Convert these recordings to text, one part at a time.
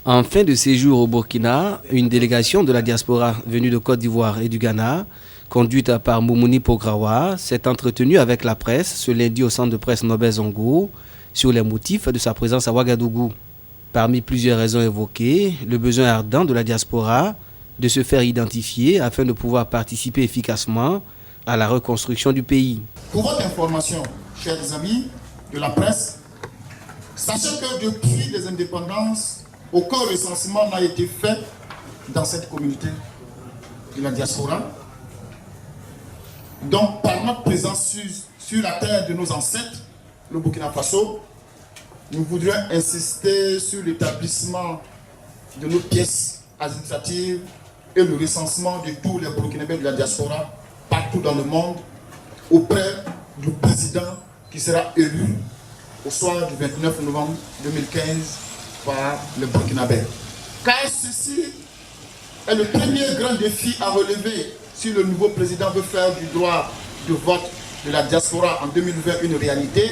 En fin de séjour au Burkina, une délégation de la diaspora venue de Côte d'Ivoire et du Ghana, conduite par Moumouni Pograwa, s'est entretenue avec la presse ce lundi au centre de presse Nobel Zongo sur les motifs de sa présence à Ouagadougou. Parmi plusieurs raisons évoquées, le besoin ardent de la diaspora de se faire identifier afin de pouvoir participer efficacement à la reconstruction du pays. Pour votre information, chers amis de la presse, sachez que depuis les indépendances, aucun recensement n'a été fait dans cette communauté de la diaspora. Donc, par notre présence sur la terre de nos ancêtres, le Burkina Faso, nous voudrions insister sur l'établissement de nos pièces administratives et le recensement de tous les Burkinabés de la diaspora partout dans le monde auprès du président qui sera élu au soir du 29 novembre 2015 par le Burkinabé. Car ceci est le premier grand défi à relever si le nouveau président veut faire du droit de vote de la diaspora en 2020 une réalité,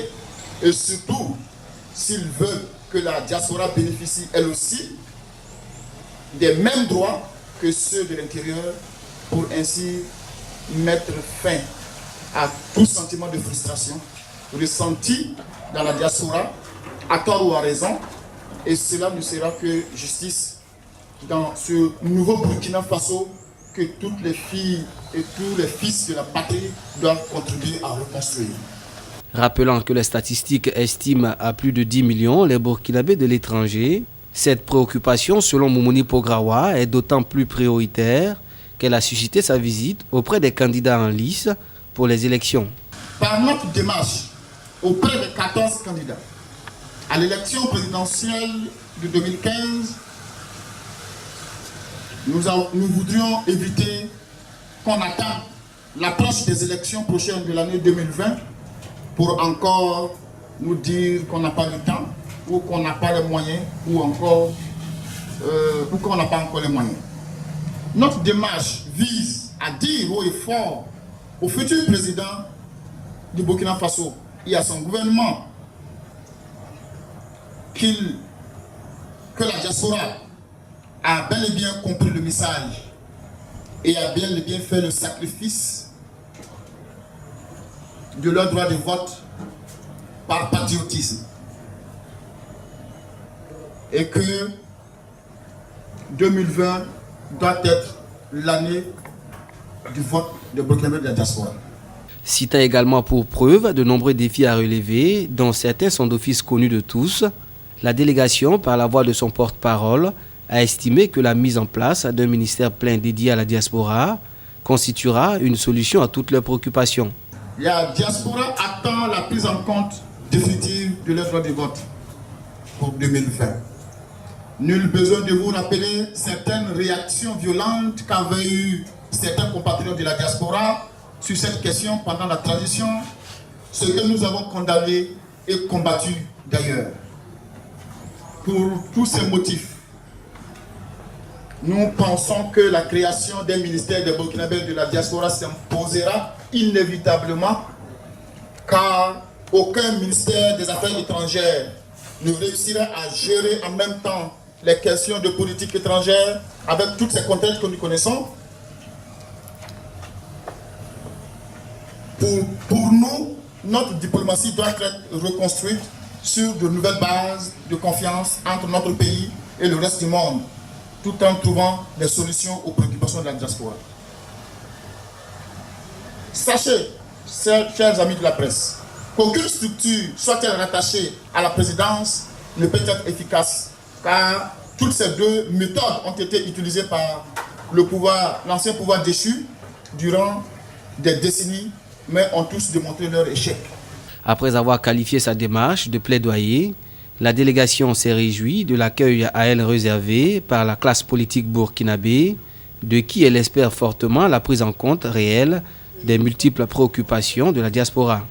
et surtout s'il veut que la diaspora bénéficie elle aussi des mêmes droits que ceux de l'intérieur, pour ainsi mettre fin à tout sentiment de frustration ressenti dans la diaspora, à tort ou à raison. Et cela ne sera que justice dans ce nouveau Burkina Faso que toutes les filles et tous les fils de la patrie doivent contribuer à reconstruire. Rappelant que les statistiques estiment à plus de 10 millions les Burkinabés de l'étranger, cette préoccupation, selon Moumouni Pograwa, est d'autant plus prioritaire qu'elle a suscité sa visite auprès des candidats en lice pour les élections. Par notre démarche auprès des 14 candidats à l'élection présidentielle de 2015, nous voudrions éviter qu'on attende l'approche des élections prochaines de l'année 2020 pour encore nous dire qu'on n'a pas le temps, ou qu'on n'a pas les moyens, ou qu'on n'a pas encore les moyens. Notre démarche vise à dire haut et fort au futur président du Burkina Faso et à son gouvernement que la diaspora a bel et bien compris le message et a bel et bien fait le sacrifice de leur droit de vote par patriotisme. Et que 2020 doit être l'année du vote de Burkina de la diaspora. Citant également pour preuve de nombreux défis à relever, dont certains sont d'office connus de tous, la délégation, par la voix de son porte-parole, a estimé que la mise en place d'un ministère plein dédié à la diaspora constituera une solution à toutes leurs préoccupations. La diaspora attend la prise en compte définitive de leur droit de vote pour 2020. Nul besoin de vous rappeler certaines réactions violentes qu'avaient eues certains compatriotes de la diaspora sur cette question pendant la transition, ce que nous avons condamné et combattu d'ailleurs. Pour tous ces motifs, nous pensons que la création d'un ministère des Burkinabés de la diaspora s'imposera inévitablement, car aucun ministère des Affaires étrangères ne réussira à gérer en même temps les questions de politique étrangère avec toutes ces contraintes que nous connaissons. Pour nous, notre diplomatie doit être reconstruite sur de nouvelles bases de confiance entre notre pays et le reste du monde, tout en trouvant des solutions aux préoccupations de la diaspora. Sachez, chers amis de la presse, qu'aucune structure, soit-elle rattachée à la présidence, ne peut être efficace, car toutes ces deux méthodes ont été utilisées par l'ancien pouvoir déchu durant des décennies, mais ont tous démontré leur échec. Après avoir qualifié sa démarche de plaidoyer, la délégation s'est réjouie de l'accueil à elle réservé par la classe politique burkinabé, de qui elle espère fortement la prise en compte réelle des multiples préoccupations de la diaspora.